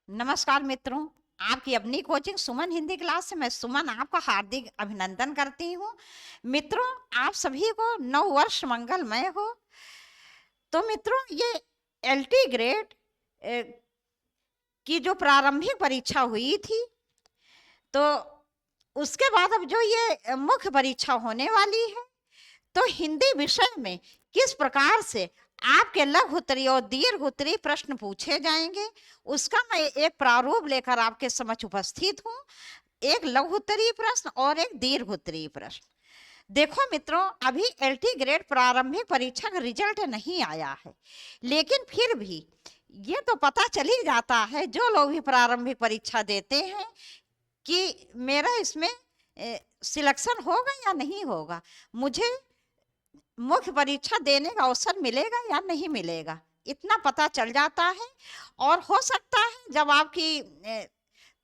नमस्कार मित्रों। आपकी अपनी कोचिंग सुमन हिंदी क्लास से मैं सुमन आपका हार्दिक अभिनंदन करती हूँ। मित्रों, आप सभी को नव वर्ष मंगलमय हो। तो मित्रों, ये एलटी ग्रेड की जो प्रारंभिक परीक्षा हुई थी, तो उसके बाद अब जो ये मुख्य परीक्षा होने वाली है, तो हिंदी विषय में किस प्रकार से आपके लघु उत्तरीय और दीर्घ उत्तरीय प्रश्न पूछे जाएंगे, उसका मैं एक प्रारूप लेकर आपके समक्ष उपस्थित हूँ। एक लघु उत्तरीय प्रश्न और एक दीर्घ उत्तरीय प्रश्न। देखो मित्रों, अभी एलटी ग्रेड प्रारंभिक परीक्षा का रिजल्ट नहीं आया है, लेकिन फिर भी ये तो पता चल ही जाता है जो लोग भी प्रारंभिक परीक्षा देते हैं कि मेरा इसमें सिलेक्शन होगा या नहीं होगा, मुझे मुख्य परीक्षा देने का अवसर मिलेगा या नहीं मिलेगा, इतना पता चल जाता है। और हो सकता है जब आपकी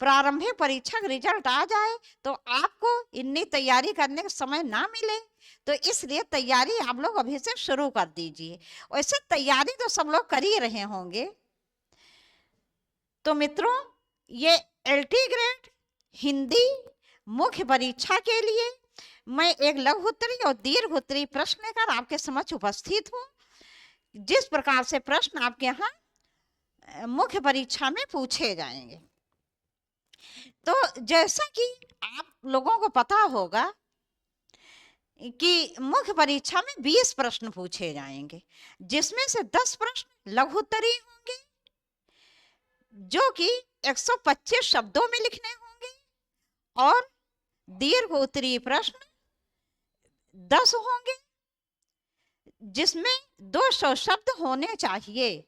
प्रारंभिक परीक्षा का रिजल्ट आ जाए तो आपको इतनी तैयारी करने का समय ना मिले, तो इसलिए तैयारी आप लोग अभी से शुरू कर दीजिए। वैसे तैयारी तो सब लोग कर ही रहे होंगे। तो मित्रों, ये एलटी ग्रेड हिंदी मुख्य परीक्षा के लिए मैं एक लघु उत्तरीय और दीर्घ उत्तरीय प्रश्न लेकर आपके समक्ष उपस्थित हूँ। जिस प्रकार से प्रश्न आपके यहाँ मुख्य परीक्षा में पूछे जाएंगे, तो जैसा कि आप लोगों को पता होगा कि मुख्य परीक्षा में 20 प्रश्न पूछे जाएंगे, जिसमें से 10 प्रश्न लघु उत्तरीय होंगे जो कि 125 शब्दों में लिखने होंगे, और दीर्घ उत्तरीय प्रश्न 10 होंगे जिसमें 200 शब्द होने चाहिए।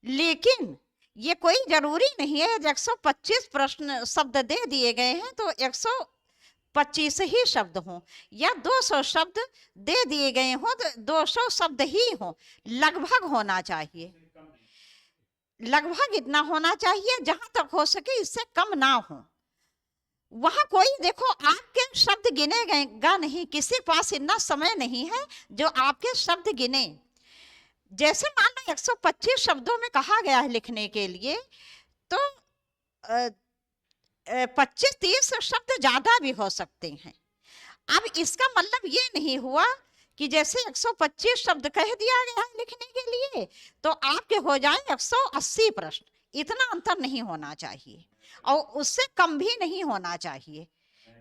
लेकिन ये कोई जरूरी नहीं है 125 प्रश्न शब्द दे दिए गए हैं तो 125 ही शब्द हों, या 200 शब्द दे दिए गए हों तो 200 शब्द ही हों। लगभग होना चाहिए, लगभग इतना होना चाहिए, जहां तक हो सके इससे कम ना हो। वहां कोई देखो आपके शब्द गिनेगा नहीं, किसी पास इतना समय नहीं है जो आपके शब्द गिने। जैसे मान लो 125 शब्दों में कहा गया है लिखने के लिए, तो 25-30 शब्द ज्यादा भी हो सकते हैं। अब इसका मतलब ये नहीं हुआ कि जैसे 125 शब्द कह दिया गया है लिखने के लिए तो आपके हो जाए 180 प्रश्न। इतना अंतर नहीं होना चाहिए और उससे कम भी नहीं होना चाहिए,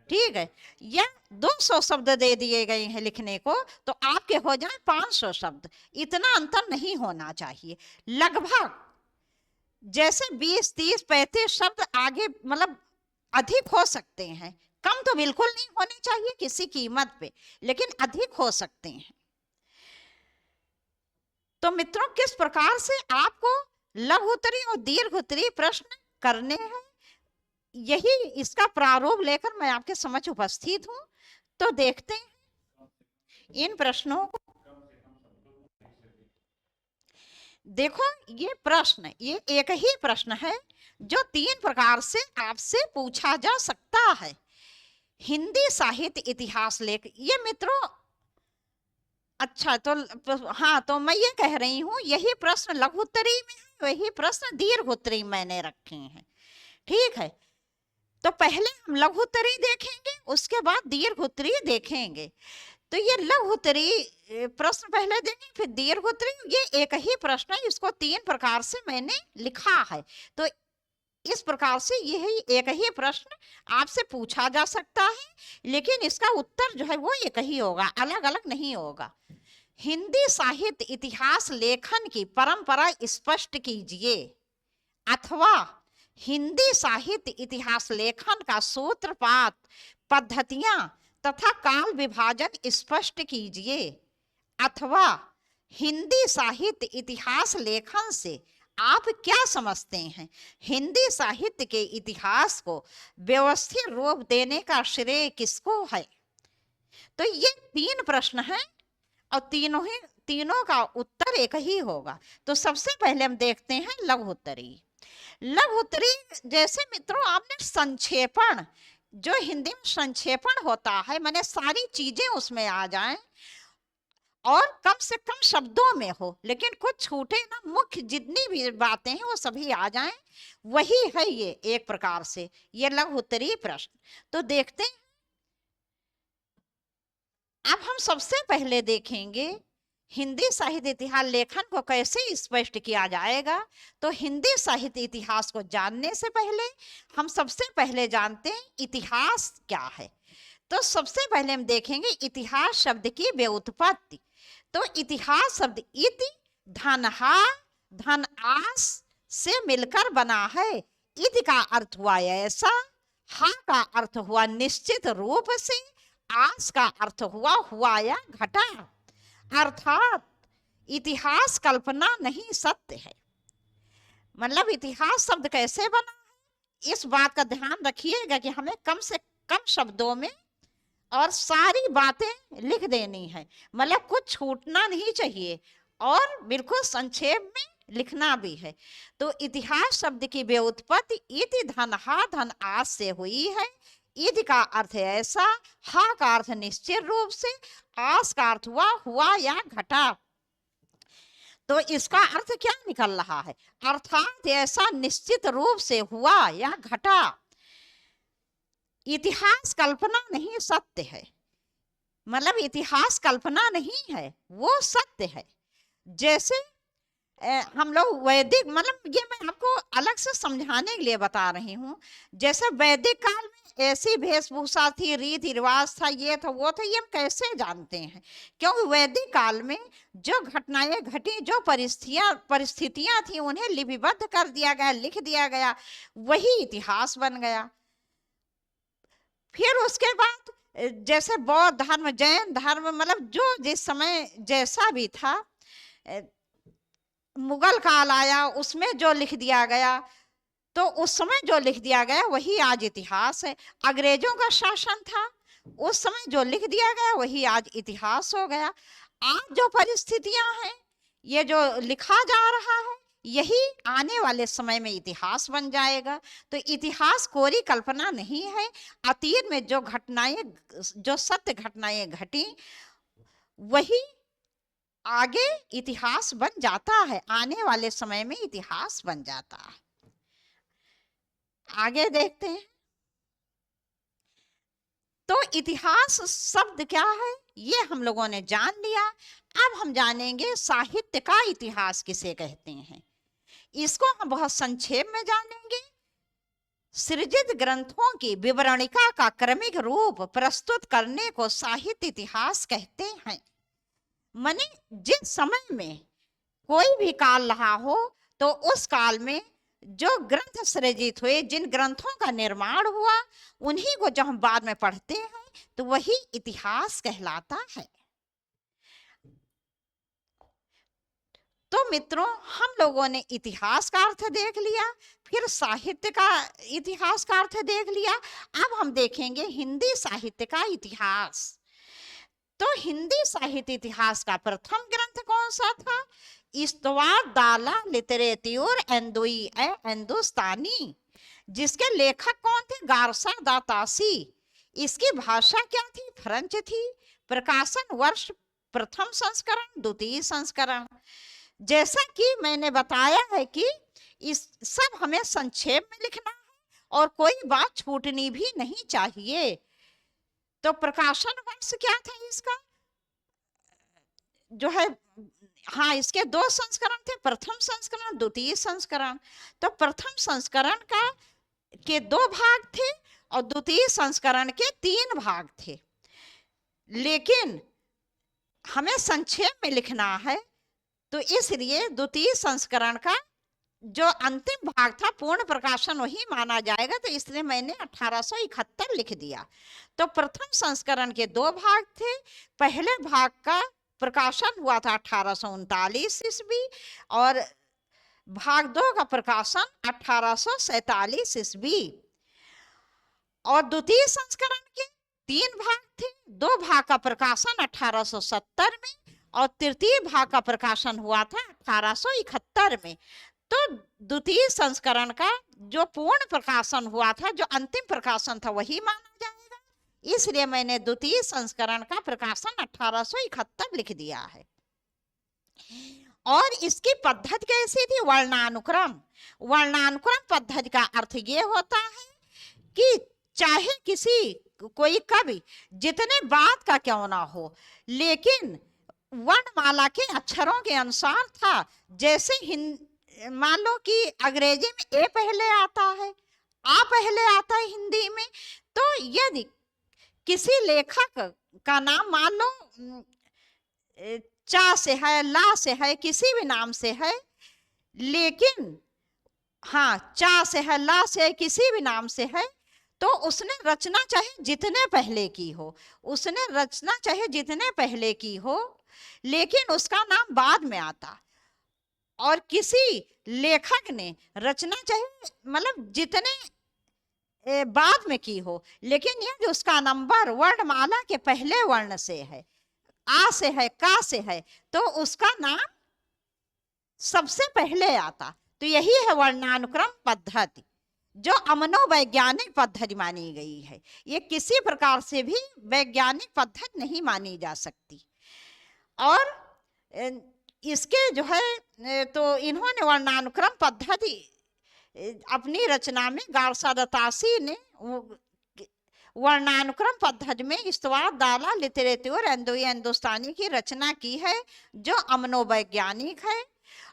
ठीक है। या 200 शब्द दे दिए गए हैं लिखने को तो आपके हो जाए 500 शब्द, इतना अंतर नहीं होना चाहिए। लगभग जैसे 20, 30, 35 शब्द आगे मतलब अधिक हो सकते हैं, कम तो बिल्कुल नहीं होने चाहिए किसी कीमत पे, लेकिन अधिक हो सकते हैं। तो मित्रों, किस प्रकार से आपको लघु उत्तरीय और दीर्घ उत्तरीय प्रश्न करने हैं, यही इसका प्रारूप लेकर मैं आपके समक्ष उपस्थित हूं। तो देखते हैं इन प्रश्नों को। देखो, ये प्रश्न, ये एक ही प्रश्न है जो 3 प्रकार से आपसे पूछा जा सकता है। हिंदी साहित्य इतिहास लेख, ये मित्रों अच्छा, तो हाँ, तो मैं ये कह रही हूँ यही प्रश्न लघु उत्तरीय में है, वही प्रश्न दीर्घ उत्तरीय मैंने रखे हैं, ठीक है। तो पहले हम लघु उत्तरीय देखेंगे, उसके बाद दीर्घ उत्तरीय देखेंगे। तो ये लघु उत्तरीय प्रश्न पहले देखें, फिर दीर्घ उत्तरीय। ये एक ही प्रश्न है, इसको 3 प्रकार से मैंने लिखा है। तो इस प्रकार से यही एक ही प्रश्न आपसे पूछा जा सकता है, लेकिन इसका उत्तर जो है वो एक ही होगा, अलग अलग नहीं होगा। हिंदी साहित्य इतिहास लेखन की परंपरा स्पष्ट कीजिए, अथवा हिंदी साहित्य इतिहास लेखन का सूत्रपात, पद्धतियां तथा काल विभाजन स्पष्ट कीजिए, अथवा हिंदी साहित्य इतिहास लेखन से आप क्या समझते हैं, हिंदी साहित्य के इतिहास को व्यवस्थित रूप देने का श्रेय किसको है। तो ये 3 प्रश्न हैं और तीनों का उत्तर एक ही होगा। तो सबसे पहले हम देखते हैं लघु उत्तरीय। लघु उत्तरीय जैसे मित्रों आपने संक्षेपण, जो हिंदी में संक्षेपण होता है, माने सारी चीजें उसमें आ जाएं और कम से कम शब्दों में हो, लेकिन कुछ छूटे ना, मुख्य जितनी भी बातें हैं वो सभी आ जाएं। वही है ये एक प्रकार से ये लघु उत्तरीय प्रश्न। तो देखते हैं, अब हम सबसे पहले देखेंगे हिंदी साहित्य इतिहास लेखन को कैसे स्पष्ट किया जाएगा। तो हिंदी साहित्य इतिहास को जानने से पहले हम सबसे पहले जानते हैं इतिहास क्या है। तो सबसे पहले हम देखेंगे इतिहास शब्द की व्युत्पत्ति। तो इतिहास शब्द इति धनहा धन आस से मिलकर बना है। इति का अर्थ हुआ ऐसा, हा का अर्थ हुआ निश्चित रूप से, आस का अर्थ हुआ या घटा। अर्थात इतिहास कल्पना नहीं सत्य है। मतलब इतिहास शब्द कैसे बना है, इस बात का ध्यान रखिएगा कि हमें कम से कम शब्दों में और सारी बातें लिख देनी है, मतलब कुछ छूटना नहीं चाहिए और बिल्कुल संक्षेप में लिखना भी है। तो इतिहास शब्द की व्युत्पत्ति इति धनहा धन आस से हुई है। इति का अर्थ ऐसा, हा का अर्थ निश्चित रूप से, आस का अर्थ हुआ या घटा। तो इसका अर्थ क्या निकल रहा है, अर्थात ऐसा निश्चित रूप से हुआ या घटा। इतिहास कल्पना नहीं सत्य है, मतलब इतिहास कल्पना नहीं है, वो सत्य है। जैसे हम लोग वैदिक, मतलब ये मैं आपको अलग से समझाने के लिए बता रही हूँ। जैसे वैदिक काल में ऐसी वेशभूषा थी, रीति रिवाज था, ये था वो था, ये हम कैसे जानते हैं, क्योंकि वैदिक काल में जो घटनाएं घटी, जो परिस्थितियां थी, उन्हें लिपिबद्ध कर दिया गया, लिख दिया गया, वही इतिहास बन गया। फिर उसके बाद जैसे बौद्ध धर्म, जैन धर्म, मतलब जो जिस समय जैसा भी था, मुगल काल आया, उसमें जो लिख दिया गया, तो उस समय जो लिख दिया गया वही आज इतिहास है। अंग्रेजों का शासन था, उस समय जो लिख दिया गया वही आज इतिहास हो गया। आज जो परिस्थितियां हैं, ये जो लिखा जा रहा है, यही आने वाले समय में इतिहास बन जाएगा। तो इतिहास कोरी कल्पना नहीं है। अतीत में जो घटनाएं, जो सत्य घटनाएं घटी, वही आगे इतिहास बन जाता है, आने वाले समय में इतिहास बन जाता है। आगे देखते हैं। तो इतिहास शब्द क्या है ये हम लोगों ने जान लिया। अब हम जानेंगे साहित्य का इतिहास किसे कहते हैं। इसको हम बहुत संक्षेप में जानेंगे। सृजित ग्रंथों की विवरणिका का क्रमिक रूप प्रस्तुत करने को साहित्य इतिहास कहते हैं। माने जिस समय में कोई भी काल रहा हो, तो उस काल में जो ग्रंथ सृजित हुए, जिन ग्रंथों का निर्माण हुआ, उन्हीं को जब हम बाद में पढ़ते हैं तो वही इतिहास कहलाता है। तो मित्रों, हम लोगों ने इतिहास का अर्थ देख लिया, फिर साहित्य का इतिहास का अर्थ देख लिया। अब हम देखेंगे हिंदी साहित्य का इतिहास। तो हिंदी साहित्य इतिहास का प्रथम ग्रंथ कौन सा था? इस्तवार दाला लिटरेच्योर हिंदुस्तानी, जिसके लेखक कौन थे? गारसा दा तासी। इसकी भाषा क्या थी? फ्रेंच थी। प्रकाशन वर्ष प्रथम संस्करण, द्वितीय संस्करण। जैसा कि मैंने बताया है कि इस सब हमें संक्षेप में लिखना है और कोई बात छूटनी भी नहीं चाहिए। तो प्रकाशन वर्ष क्या था इसका, जो है, हाँ, इसके 2 संस्करण थे, प्रथम संस्करण, द्वितीय संस्करण। तो प्रथम संस्करण के 2 भाग थे और द्वितीय संस्करण के 3 भाग थे। लेकिन हमें संक्षेप में लिखना है, तो इसलिए द्वितीय संस्करण का जो अंतिम भाग था, पूर्ण प्रकाशन वही माना जाएगा, तो इसलिए मैंने 1871 लिख दिया। तो प्रथम संस्करण के 2 भाग थे। पहले भाग का प्रकाशन हुआ था 1839 ईस्वी और भाग 2 का प्रकाशन 1847 ईस्वी। और द्वितीय संस्करण के 3 भाग थे। 2 भाग का प्रकाशन 1870 में और तृतीय भाग का प्रकाशन हुआ था 1871 में। तो द्वितीय संस्करण का जो पूर्ण प्रकाशन हुआ था, जो अंतिम प्रकाशन था, वही माना जाएगा। इसलिए मैंने द्वितीय संस्करण का प्रकाशन 1871 लिख दिया है। और इसकी पद्धति कैसी थी? वर्णानुक्रम। वर्णानुक्रम पद्धति का अर्थ ये होता है कि चाहे किसी कोई कवि जितने बात का क्यों ना हो, लेकिन वर्णमाला के अक्षरों के अनुसार था। जैसे मान लो कि अंग्रेजी में ए पहले आता है, आ पहले आता है हिंदी में, तो यदि किसी लेखक का नाम मान लो चा से है, ला से है, किसी भी नाम से है, लेकिन हाँ चा से है, ला से है, किसी भी नाम से है, तो उसने रचना चाहे जितने पहले की हो, उसने रचना चाहे जितने पहले की हो, लेकिन उसका नाम बाद में आता। और किसी लेखक ने रचना चाहे मतलब जितने बाद में की हो, लेकिन यदि उसका नंबर वर्णमाला के पहले वर्ण से है, आ से है, का से है, तो उसका नाम सबसे पहले आता। तो यही है वर्णानुक्रम पद्धति, जो अमनोवैज्ञानिक पद्धति मानी गई है। ये किसी प्रकार से भी वैज्ञानिक पद्धति नहीं मानी जा सकती। और इसके जो है तो इन्होंने वर्णानुक्रम पद्धति अपनी रचना में गारसा दत्तासी ने वर्णानुक्रम पद्धति में इस्तवाद दाला लिटरेचर एंदोई हिंदुस्तानी की रचना की है, जो अमनोवैज्ञानिक है।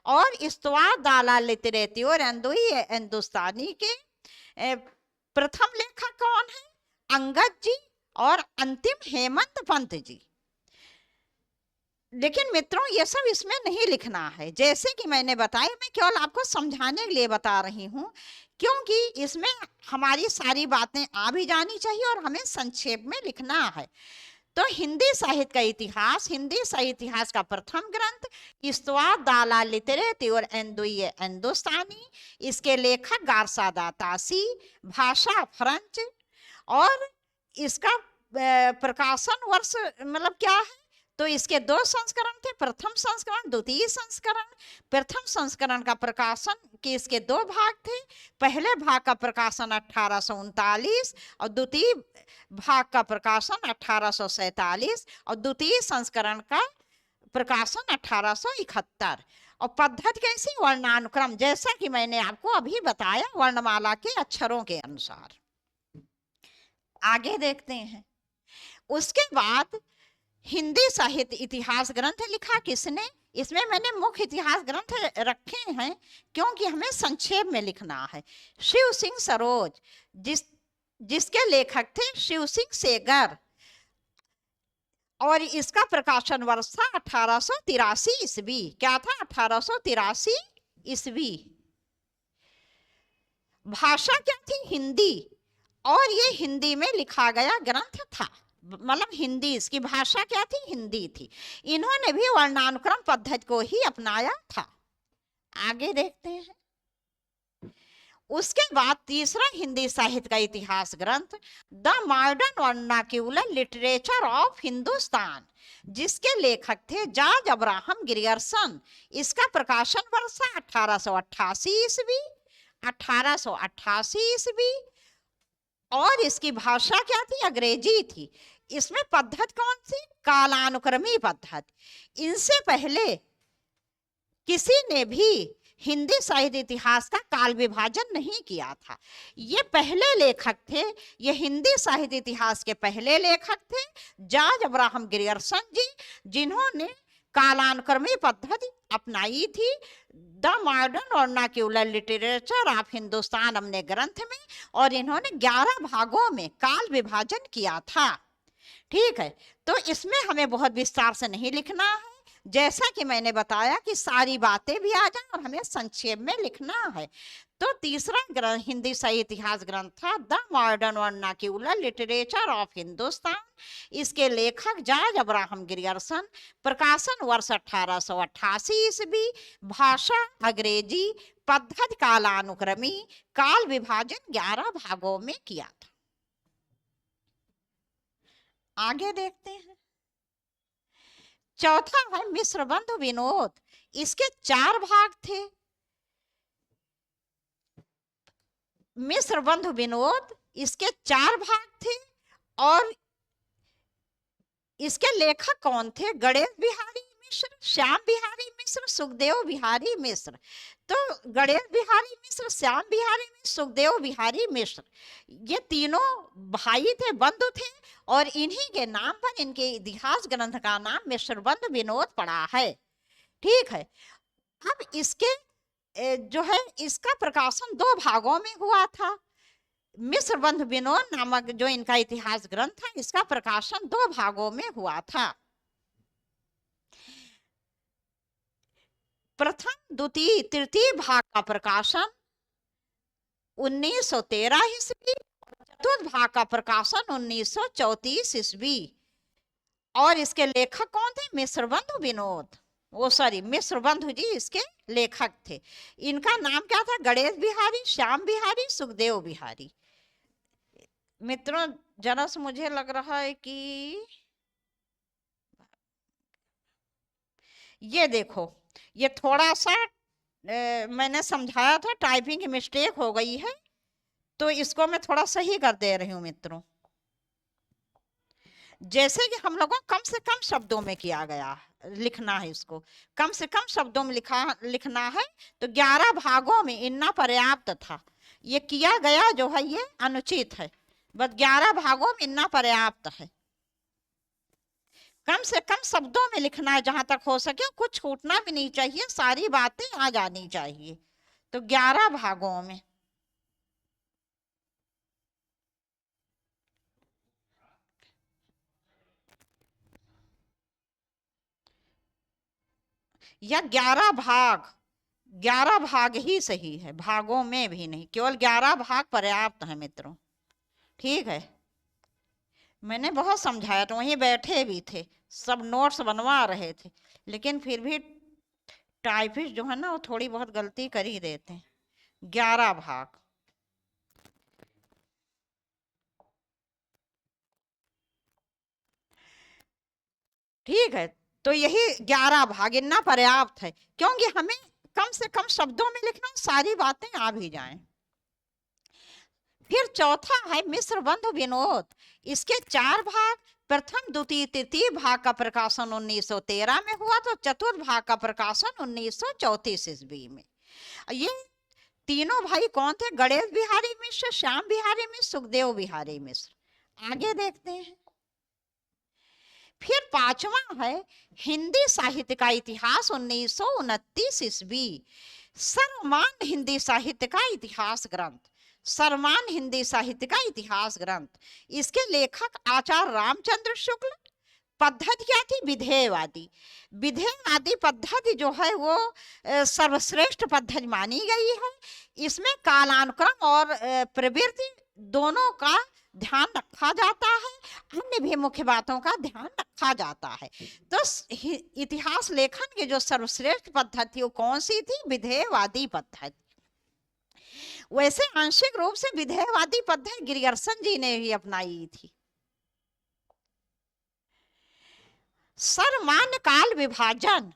और इस्तवाद दाला लिटरेचर एंदोई हिंदुस्तानी के प्रथम लेखक कौन है? अंगद जी और अंतिम हेमंत पंत जी। लेकिन मित्रों ये सब इसमें नहीं लिखना है, जैसे कि मैंने बताया, मैं केवल आपको समझाने के लिए बता रही हूँ, क्योंकि इसमें हमारी सारी बातें आ भी जानी चाहिए और हमें संक्षेप में लिखना है। तो हिंदी साहित्य का इतिहास, हिंदी साहित्य इतिहास का प्रथम ग्रंथ इस्तवाद दाला लिटरेचर एंदोई हिंदुस्तानी, इसके लेखक गारसा दत्तासी, भाषा फ्रेंच, और इसका प्रकाशन वर्ष मतलब क्या है? तो इसके 2 संस्करण थे, प्रथम संस्करण, द्वितीय संस्करण। प्रथम संस्करण का प्रकाशन के इसके 2 भाग थे। पहले भाग का प्रकाशन 1839 और द्वितीय भाग का प्रकाशन 1847, और द्वितीय संस्करण का प्रकाशन 1871। और पद्धति कैसी? वर्णानुक्रम, जैसा कि मैंने आपको अभी बताया, वर्णमाला के अक्षरों के अनुसार। आगे देखते हैं। उसके बाद हिंदी साहित्य इतिहास ग्रंथ लिखा किसने? इसमें मैंने मुख्य इतिहास ग्रंथ रखे हैं क्योंकि हमें संक्षेप में लिखना है। शिव सिंह सरोज, जिसके लेखक थे शिव सिंह सेगर, और इसका प्रकाशन वर्ष था 1883 ईस्वी। क्या था? 1883 ईस्वी। भाषा क्या थी? हिंदी, और ये हिंदी में लिखा गया ग्रंथ था, मतलब हिंदी, इसकी भाषा क्या थी? हिंदी थी। इन्होंने भी वर्णानुक्रम पद्धति को ही अपनाया था। आगे देखते हैं। उसके बाद तीसरा हिंदी साहित्य का इतिहास ग्रंथ the modern vernacular literature of Hindustan, जिसके लेखक थे जॉर्ज अब्राहम ग्रियर्सन। इसका प्रकाशन वर्ष 1888 ईस्वी। 1888 ईस्वी। और इसकी भाषा क्या थी? अंग्रेजी थी। इसमें पद्धति कौन सी? कालानुक्रमी पद्धति। इनसे पहले किसी ने भी हिंदी साहित्य इतिहास का काल विभाजन नहीं किया था। ये पहले लेखक थे, ये हिंदी साहित्य इतिहास के पहले लेखक थे, जॉर्ज अब्राहम ग्रियर्सन जी, जिन्होंने कालानुक्रमी पद्धति अपनाई थी the modern vernacular literature of Hindustan अपने ग्रंथ में, और इन्होंने 11 भागों में काल विभाजन किया था। ठीक है, तो इसमें हमें बहुत विस्तार से नहीं लिखना है, जैसा कि मैंने बताया कि सारी बातें भी आ जाए और हमें संक्षेप में लिखना है। तो तीसरा ग्रंथ हिंदी साहित्य इतिहास ग्रंथ था the modern vernacular literature of Hindustan. इसके लेखक जॉर्ज अब्राहम ग्रियर्सन। प्रकाशन वर्ष 1888 ईस्वी। भाषा अंग्रेजी। पद्धति कालानुक्रमी। काल विभाजन 11 भागों में किया था। आगे देखते हैं। चौथा है मिश्र बंधु विनोद। इसके 4 भाग थे। मिश्र बंधु विनोद, इसके 4 भाग थे, और इसके लेखक कौन थे? गणेश बिहारी मिश्र, श्याम बिहारी मिश्र, सुखदेव बिहारी मिश्र। तो गणेश बिहारी मिश्र, श्याम बिहारी मिश्र, सुखदेव बिहारी मिश्र, ये तीनों भाई थे, बंधु थे, और इन्हीं के नाम पर इनके इतिहास ग्रंथ का नाम मिश्र बंधु विनोद पड़ा है। ठीक है। अब इसके जो है इसका प्रकाशन दो भागों में हुआ था। मिश्र बंधु विनोद नामक जो इनका इतिहास ग्रंथ है, इसका प्रकाशन दो भागों में हुआ था। प्रथम द्वितीय तृतीय भाग का प्रकाशन 1913 ईस्वी, चतुर्थ भाग का प्रकाशन 1934 ईस्वी। और इसके लेखक कौन थे? मिश्र बंधु विनोद, वो सॉरी मिश्र बंधु जी इसके लेखक थे। इनका नाम क्या था? गणेश बिहारी, श्याम बिहारी, सुखदेव बिहारी। मित्रों जरा से मुझे लग रहा है कि ये देखो, ये थोड़ा सा मैंने समझाया था, टाइपिंग की मिस्टेक हो गई है, तो इसको मैं थोड़ा सही कर दे रही हूँ मित्रों। जैसे कि हम लोगों को कम से कम शब्दों में किया गया लिखना है, इसको कम से कम शब्दों में लिखना है, तो 11 भागों में इतना पर्याप्त था। ये किया गया जो है ये अनुचित है, बस 11 भागों में इतना पर्याप्त है। कम से कम शब्दों में लिखना है जहां तक हो सके, कुछ छूटना भी नहीं चाहिए, सारी बातें आ जानी चाहिए। तो 11 भागों में या 11 भाग, 11 भाग ही सही है, भागों में भी नहीं, केवल 11 भाग पर्याप्त है मित्रों। ठीक है। मैंने बहुत समझाया, तो वहीं बैठे भी थे, सब नोट्स बनवा रहे थे, लेकिन फिर भी टाइपिस्ट जो है ना वो थोड़ी बहुत गलती कर ही देते हैं। 11 भाग, ठीक है। तो यही 11 भाग इतना पर्याप्त है, क्योंकि हमें कम से कम शब्दों में लिखना, सारी बातें आ भी जाएं। फिर चौथा है मिश्र बंधु विनोद, इसके 4 भाग। प्रथम द्वितीय तृतीय भाग का प्रकाशन 1913 में हुआ, तो चतुर्थ भाग का प्रकाशन 1934 ईस्वी में। ये तीनों भाई कौन थे? गणेश बिहारी मिश्र, श्याम बिहारी मिश्र, सुखदेव बिहारी मिश्र। आगे देखते हैं। फिर पांचवा है हिंदी साहित्य का इतिहास 1929 ईस्वी, सर्वमान्य हिंदी साहित्य का इतिहास ग्रंथ, सर्वमान्य हिंदी साहित्य का इतिहास ग्रंथ। इसके लेखक आचार्य रामचंद्र शुक्ल। पद्धति क्या थी? विधेयवादी। विधेयवादी पद्धति जो है वो सर्वश्रेष्ठ पद्धति मानी गई है। इसमें कालानुक्रम और प्रवृत्ति दोनों का ध्यान रखा जाता है, अन्य भी मुख्य बातों का ध्यान रखा जाता है। तो इतिहास लेखन की जो सर्वश्रेष्ठ पद्धति वो कौन सी थी? विधेयवादी पद्धति। वैसे आंशिक रूप से विधेयवादी पद्धति ग्रियर्सन जी ने भी अपनाई थी। सर्वमान्य काल विभाजन,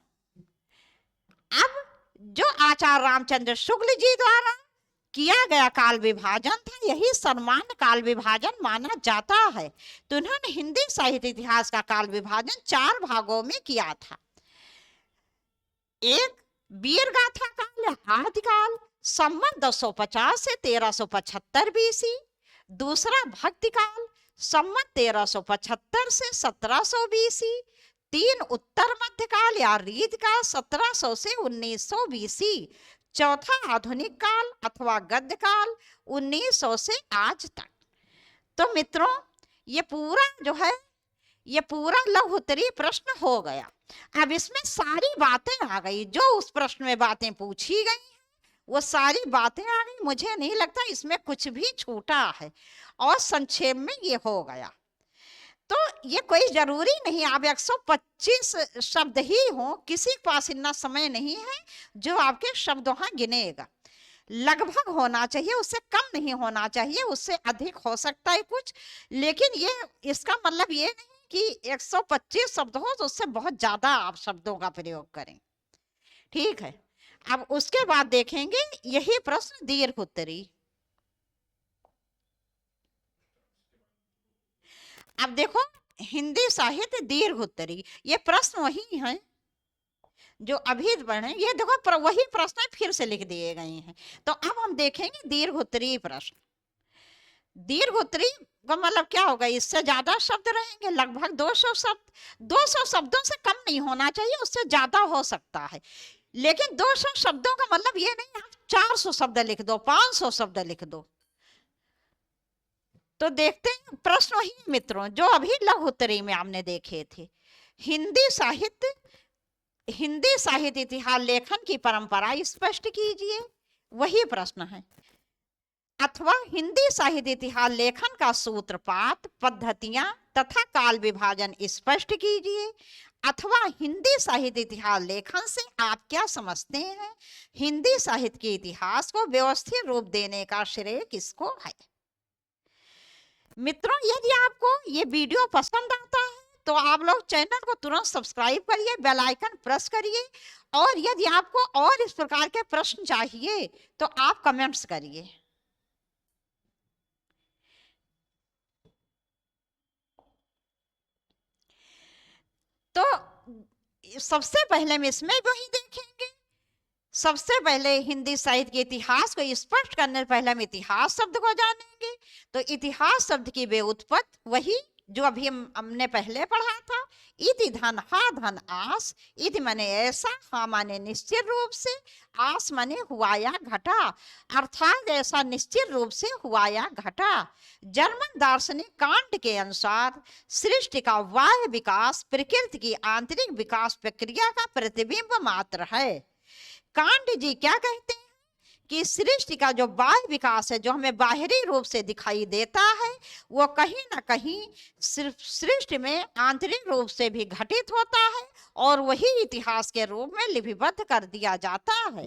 अब जो आचार्य रामचंद्र शुक्ल जी द्वारा किया गया काल विभाजन था, यही सर्वमान्य काल विभाजन माना जाता है। तो उन्होंने हिंदी साहित्य इतिहास का काल विभाजन 4 भागों में किया था। एक वीर गाथा काल, आदिकाल, संवत 250 से 1375 बीसी। दूसरा भक्ति काल, संवत 1375 से 1700 बीसी। 3 उत्तर मध्यकाल या रीतकाल 1700 से 1900 बीसी। चौथा आधुनिक काल अथवा गद्य काल 1900 से आज तक। तो मित्रों ये पूरा जो है ये पूरा लघुत्तरीय प्रश्न हो गया। अब इसमें सारी बातें आ गई, जो उस प्रश्न में बातें पूछी गई हैं वो सारी बातें आ गई। मुझे नहीं लगता इसमें कुछ भी छूटा है, और संक्षेप में ये हो गया। तो ये कोई जरूरी नहीं आप 125 शब्द ही हो, किसी के पास इतना समय नहीं है जो आपके शब्द वहां गिनेगा। लगभग होना चाहिए, उससे कम नहीं होना चाहिए, उससे अधिक हो सकता है कुछ, लेकिन ये इसका मतलब ये नहीं कि 125 शब्द हो तो उससे बहुत ज्यादा आप शब्दों का प्रयोग करें। ठीक है। अब उसके बाद देखेंगे यही प्रश्न दीर्घ उत्तरी। अब देखो हिंदी साहित्य दीर्घ उत्तरी, ये प्रश्न वही है जो अभी पढ़े, ये देखो वही प्रश्न फिर से लिख दिए गए हैं। तो अब हम देखेंगे दीर्घ उत्तरी प्रश्न। दीर्घ उत्तरी का मतलब क्या होगा, इससे ज्यादा शब्द रहेंगे, लगभग 200 शब्द। 200 शब्दों से कम नहीं होना चाहिए, उससे ज्यादा हो सकता है, लेकिन 200 शब्दों का मतलब ये नहीं आप 400 शब्द लिख दो, 500 शब्द लिख दो। तो देखते हैं प्रश्न वही मित्रों जो अभी लघु उत्तरी में हमने देखे थे। हिंदी साहित्य इतिहास लेखन की परंपरा स्पष्ट कीजिए, वही प्रश्न है। अथवा हिंदी साहित्य इतिहास लेखन का सूत्रपात, पद्धतियां तथा काल विभाजन स्पष्ट कीजिए। अथवा हिंदी साहित्य इतिहास लेखन से आप क्या समझते हैं, हिंदी साहित्य के इतिहास को व्यवस्थित रूप देने का श्रेय किसको है। मित्रों यदि आपको ये वीडियो पसंद आता है तो आप लोग चैनल को तुरंत सब्सक्राइब करिए, बेल आइकन प्रेस करिए, और यदि आपको और इस प्रकार के प्रश्न चाहिए तो आप कमेंट्स करिए। तो सबसे पहले हम इसमें वही देखेंगे। सबसे पहले हिंदी साहित्य के इतिहास को स्पष्ट करने से पहले हम इतिहास शब्द को जानेंगे। तो इतिहास शब्द की व्युत्पत्ति वही जो अभी हमने पहले पढ़ा था। इति धन हा धन आस, इति माने ऐसा, हा माने निश्चित रूप से, आस माने हुआ या घटा, अर्थात ऐसा निश्चित रूप से हुआ या घटा। जर्मन दार्शनिक कांट के अनुसार सृष्टि का बाह्य विकास प्रकृति की आंतरिक विकास प्रक्रिया का प्रतिबिंब मात्र है। कांट जी क्या कहते हैं कि सृष्टि का जो बाह्य विकास है, जो हमें बाहरी रूप से दिखाई देता है, वो कहीं ना कहीं सिर्फ सृष्टि में आंतरिक रूप से भी घटित होता है और वही इतिहास के रूप में लिपिबद्ध कर दिया जाता है।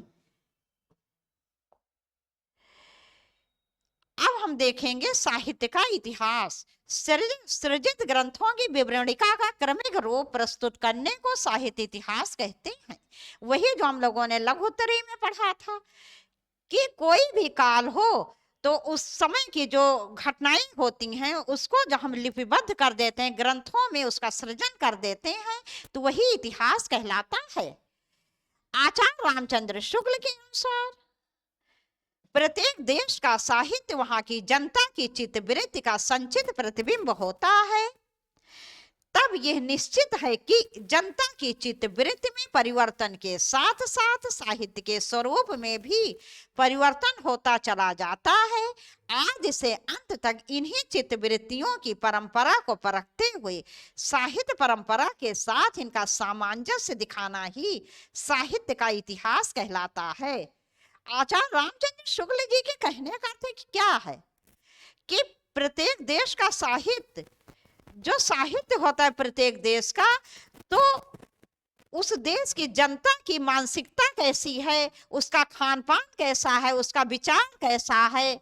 अब हम देखेंगे साहित्य का इतिहास। सृजित ग्रंथों की विवरणिका का क्रमिक रूप प्रस्तुत करने को साहित्य इतिहास कहते हैं। वही जो हम लोगों ने लघु उत्तरी में पढ़ा था कि कोई भी काल हो तो उस समय की जो घटनाएं होती हैं उसको जब हम लिपिबद्ध कर देते हैं, ग्रंथों में उसका सृजन कर देते हैं, तो वही इतिहास कहलाता है। आचार्य रामचंद्र शुक्ल के अनुसार प्रत्येक देश का साहित्य वहां की जनता की चित्तवृत्ति का संचित प्रतिबिंब होता है। तब यह निश्चित है कि जनता की चित्तवृत्ति में परिवर्तन के साथ साथ साहित्य के स्वरूप में भी परिवर्तन होता चला जाता है। आज से अंत तक इन्हीं चित्तवृत्तियों की परंपरा को परखते हुए साहित्य परंपरा के साथ इनका सामंजस्य दिखाना ही साहित्य का इतिहास कहलाता है। आचार्य रामचंद्र शुक्ल जी के कहने का अर्थ क्या है कि प्रत्येक देश का साहित्य, जो साहित्य होता है प्रत्येक देश का, तो उस देश की जनता की मानसिकता कैसी है, उसका खान पान कैसा है, उसका विचार कैसा है,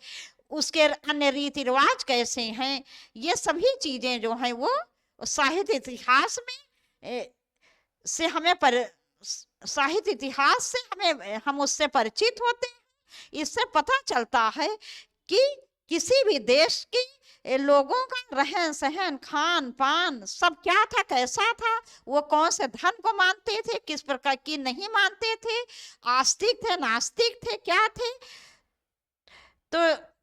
उसके अन्य रीति रिवाज कैसे हैं, ये सभी चीजें जो हैं वो साहित्य इतिहास में से हमें साहित्य इतिहास से हम उससे परिचित होते हैं। इससे पता चलता है कि किसी भी देश की लोगों का रहन सहन, खान पान सब क्या था, कैसा था, वो कौन से धर्म को मानते थे, किस प्रकार की नहीं मानते थे, आस्तिक थे, नास्तिक थे, क्या थे। तो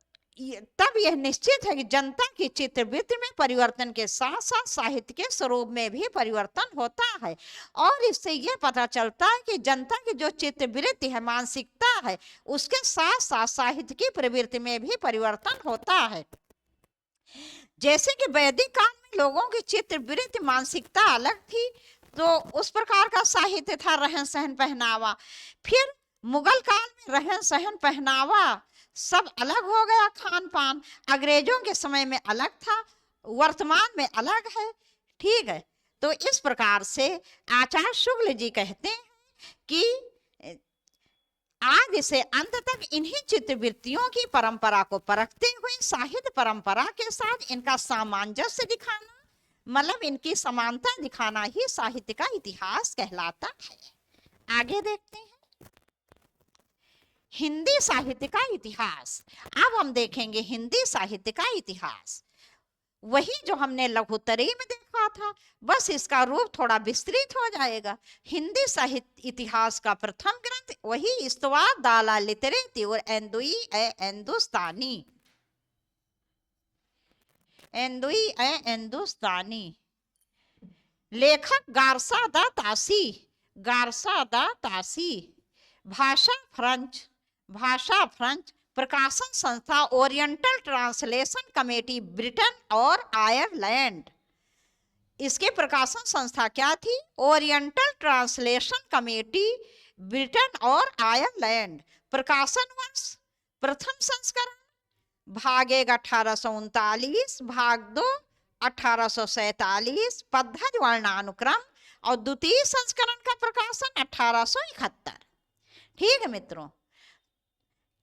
तब यह निश्चित है कि जनता की चित्तवृत्ति में परिवर्तन के साथ साथ साहित्य के स्वरूप में भी परिवर्तन होता है। और इससे यह पता चलता है कि जनता की जो चित्तवृत्ति है, मानसिकता है, उसके साथ साथ साहित्य की प्रवृत्ति में भी परिवर्तन होता है। जैसे कि वैदिक काल में लोगों की चित्तवृत्ति, मानसिकता अलग थी, तो उस प्रकार का साहित्य था, रहन सहन, पहनावा। फिर मुगल काल में रहन सहन, पहनावा सब अलग हो गया, खान पान अंग्रेजों के समय में अलग था, वर्तमान में अलग है। ठीक है, तो इस प्रकार से आचार्य शुक्ल जी कहते हैं कि आदि से अंत तक इन्हीं चित्तवृत्तियों की परंपरा को परखते हुए साहित्य परंपरा के साथ इनका सामंजस्य दिखाना, मतलब इनकी समानता दिखाना ही साहित्य का इतिहास कहलाता है। आगे देखते हैं हिंदी साहित्य का इतिहास। अब हम देखेंगे हिंदी साहित्य का इतिहास। वही जो हमने लघुत्तरी में देखा था, बस इसका रूप थोड़ा विस्तृत हो जाएगा। हिंदी साहित्य इतिहास का प्रथम ग्रंथ वही इस्तवाद दाला लितरेती और एंदुई ए हिंदुस्तानी, एंदुई ए हिंदुस्तानी। लेखक गारसा दा तासी, गारसा दा तासी। भाषा फ्रेंच, भाषा फ्रेंच। प्रकाशन संस्था ओरिएंटल ट्रांसलेशन कमेटी ब्रिटेन और आयरलैंड। इसके प्रकाशन संस्था क्या थी? ओरिएंटल ट्रांसलेशन कमेटी ब्रिटेन और आयरलैंड। प्रकाशन वर्ष प्रथम संस्करण भाग 1 1839, भाग 2 1847, पद्धति वर्णानुक्रम, और द्वितीय संस्करण का प्रकाशन 1871। ठीक है मित्रों,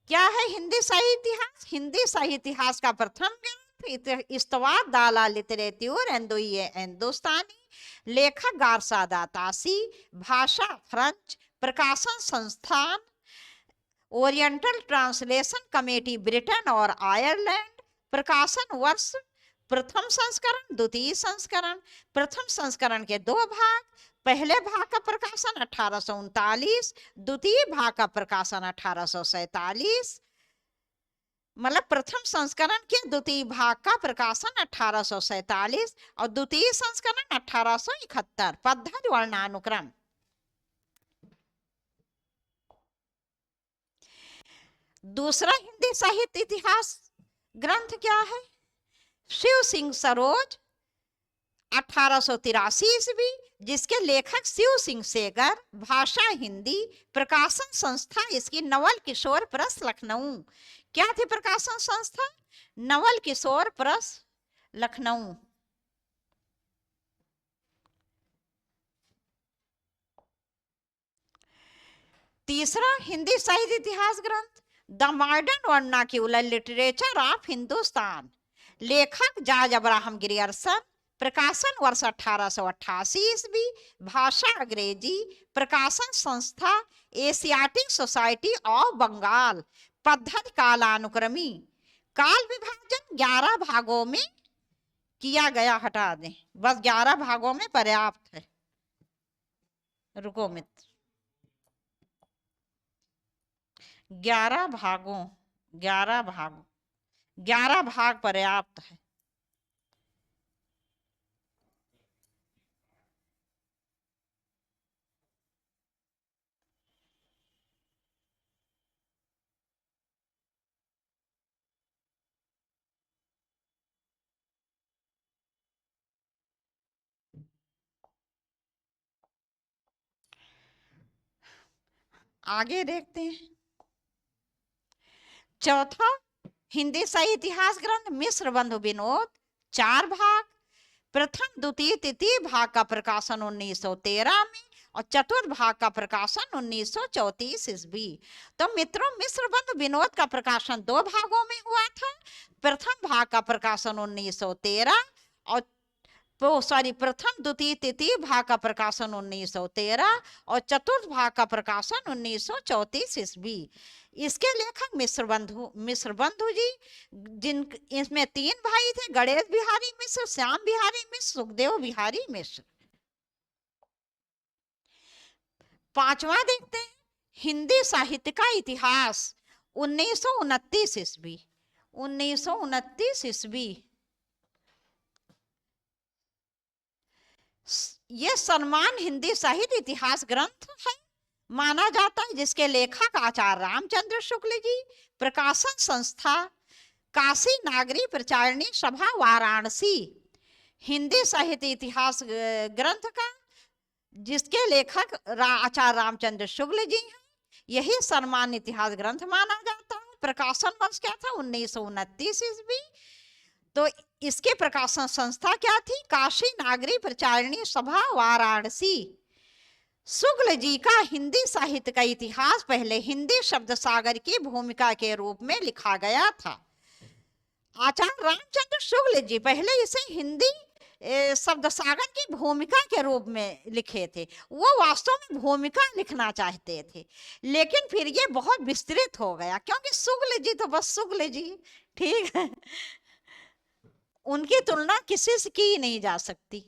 क्या है हिंदी साहित्य इतिहास? हिंदी साहित्य इतिहास का प्रथम ग्रंथ इस्तवाद दाला लितरेती और एंदुई हिंदुस्तानी। लेखक गारसा दा तासी। भाषा फ्रेंच। प्रकाशन संस्थान ओरिएंटल ट्रांसलेशन कमेटी ब्रिटेन और आयरलैंड। प्रकाशन वर्ष प्रथम संस्करण, द्वितीय संस्करण। प्रथम संस्करण के 2 भाग, पहले भाग का प्रकाशन 1839, द्वितीय भाग का प्रकाशन 1847। मतलब प्रथम संस्करण के द्वितीय भाग का प्रकाशन 1847 और द्वितीय संस्करण 1871। पद्धति वर्णानुक्रम। दूसरा हिंदी साहित्य इतिहास ग्रंथ क्या है? शिव सिंह सरोज 1883 ईस्वी, जिसके लेखक शिव सिंह सेगर। भाषा हिंदी। प्रकाशन संस्था इसकी नवल किशोर प्रेस लखनऊ। क्या थी प्रकाशन संस्था? नवल किशोर प्रेस लखनऊ। तीसरा हिंदी साहित्य इतिहास ग्रंथ the modern vernacular literature of Hindustan. लेखक जॉर्ज अब्राहम ग्रियर्सन। प्रकाशन वर्ष 1888 ईस्वी। भाषा अंग्रेजी। प्रकाशन संस्था एशियाटिक सोसाइटी ऑफ बंगाल। पद्धति कालानुक्रमी। काल विभाजन 11 भागों में किया गया। हटा दें, बस 11 भागों में पर्याप्त है। रुको मित्र, 11 भागों, 11 भागों, 11 भाग पर्याप्त है। आगे देखते हैं। चौथा हिंदी साहित्य इतिहास ग्रंथ मिश्र बंधु विनोद। 4 भाग। प्रथम द्वितीय तृतीय भाग का प्रकाशन 1913 में और चतुर्थ भाग का प्रकाशन 1934 ईस्वी। तो मित्रों, मिश्र बंधु विनोद का प्रकाशन 2 भागों में हुआ था। प्रथम भाग का प्रकाशन 1913 और प्रथम द्वितीय तृतीय भाग का प्रकाशन 1913 और चतुर्थ भाग का प्रकाशन 1934 ईस्वी। इसके लेखक मिश्र बंधु जी, जिन इसमें 3 भाई थे, गणेश बिहारी मिश्र, श्याम बिहारी मिश्र, सुखदेव बिहारी मिश्र। 5वां देखते हैं हिंदी साहित्य का इतिहास 1929 ईस्वी। 1929 ईस्वी ये सम्मान हिंदी साहित्य इतिहास ग्रंथ है माना जाता है, जिसके लेखक आचार्य रामचंद्र शुक्ल जी। प्रकाशन संस्था काशी नागरी प्रचारणी सभा वाराणसी। हिंदी साहित्य इतिहास ग्रंथ का जिसके लेखक आचार्य रामचंद्र शुक्ल जी हैं, यही सम्मान इतिहास ग्रंथ माना जाता है। प्रकाशन वर्ष क्या था? 1929 ईस्वी। तो इसके प्रकाशन संस्था क्या थी? काशी नागरी प्रचारणी सभा वाराणसी। शुक्ल जी का हिंदी साहित्य का इतिहास पहले हिंदी शब्द सागर की भूमिका के रूप में लिखा गया था। आचार्य रामचंद्र शुक्ल जी पहले इसे हिंदी शब्द सागर की भूमिका के रूप में लिखे थे। वो वास्तव में भूमिका लिखना चाहते थे, लेकिन फिर ये बहुत विस्तृत हो गया, क्योंकि शुक्ल जी तो बस शुक्ल जी। ठीक है, उनकी तुलना किसी से की नहीं जा सकती।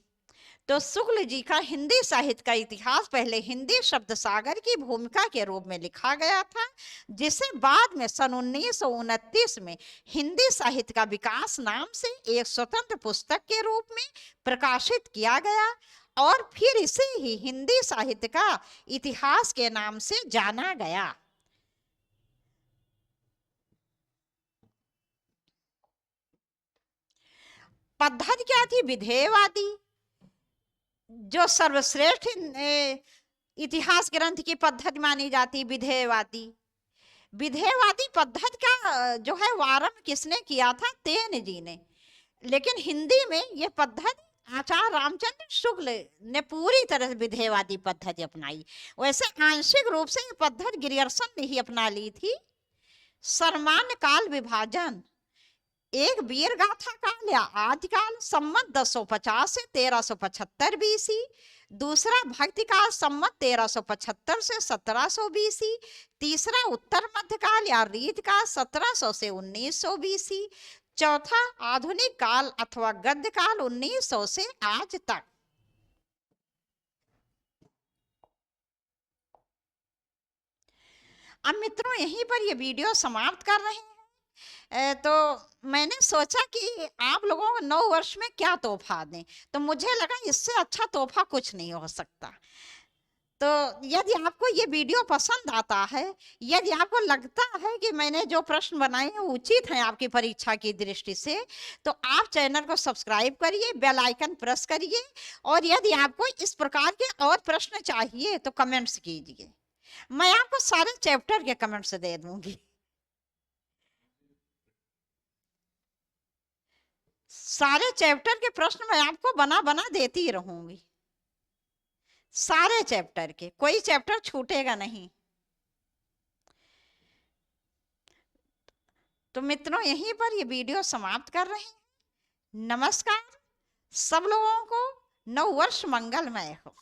तो शुक्ल जी का हिंदी साहित्य का इतिहास पहले हिंदी शब्द सागर की भूमिका के रूप में लिखा गया था, जिसे बाद में सन 1929 में हिंदी साहित्य का विकास नाम से एक स्वतंत्र पुस्तक के रूप में प्रकाशित किया गया और फिर इसे ही हिंदी साहित्य का इतिहास के नाम से जाना गया। पद्धति क्या थी? विधेयवादी, जो सर्वश्रेष्ठ इतिहास ग्रंथ की पद्धति मानी जाती, विधेयवादी। विधेयवादी पद्धति का जो है आरंभ किसने किया था? तेन जी ने। लेकिन हिंदी में यह पद्धति आचार्य रामचंद्र शुक्ल ने पूरी तरह से विधेयवादी पद्धति अपनाई। वैसे आंशिक रूप से यह पद्धति गिरियर्सन ने ही अपना ली थी। सामान्य काल विभाजन, एक वीर गाथा काल या आदिकाल संमत 1050 से 1375 बीसी, दूसरा भक्ति काल संमत 1375 से 1700 बीसी, तीसरा उत्तर मध्यकाल या रीत काल 1700 से 1900 बीसी, चौथा आधुनिक काल अथवा गद्य काल 1900 से आज तक। अब मित्रों यहीं पर ये वीडियो समाप्त कर रहे हैं। तो मैंने सोचा कि आप लोगों को 9 वर्ष में क्या तोहफा दें, तो मुझे लगा इससे अच्छा तोहफा कुछ नहीं हो सकता। तो यदि आपको ये वीडियो पसंद आता है, यदि आपको लगता है कि मैंने जो प्रश्न बनाए हैं उचित हैं आपकी परीक्षा की दृष्टि से, तो आप चैनल को सब्सक्राइब करिए, बेल आइकन प्रेस करिए, और यदि आपको इस प्रकार के और प्रश्न चाहिए तो कमेंट्स कीजिए। मैं आपको सारे चैप्टर के कमेंट्स दे दूंगी। सारे चैप्टर के प्रश्न मैं आपको बना बना देती रहूंगी, सारे चैप्टर के, कोई चैप्टर छूटेगा नहीं। तो मित्रों यहीं पर ये वीडियो समाप्त कर रहे हैं। नमस्कार, सब लोगों को 9 वर्ष मंगलमय हो।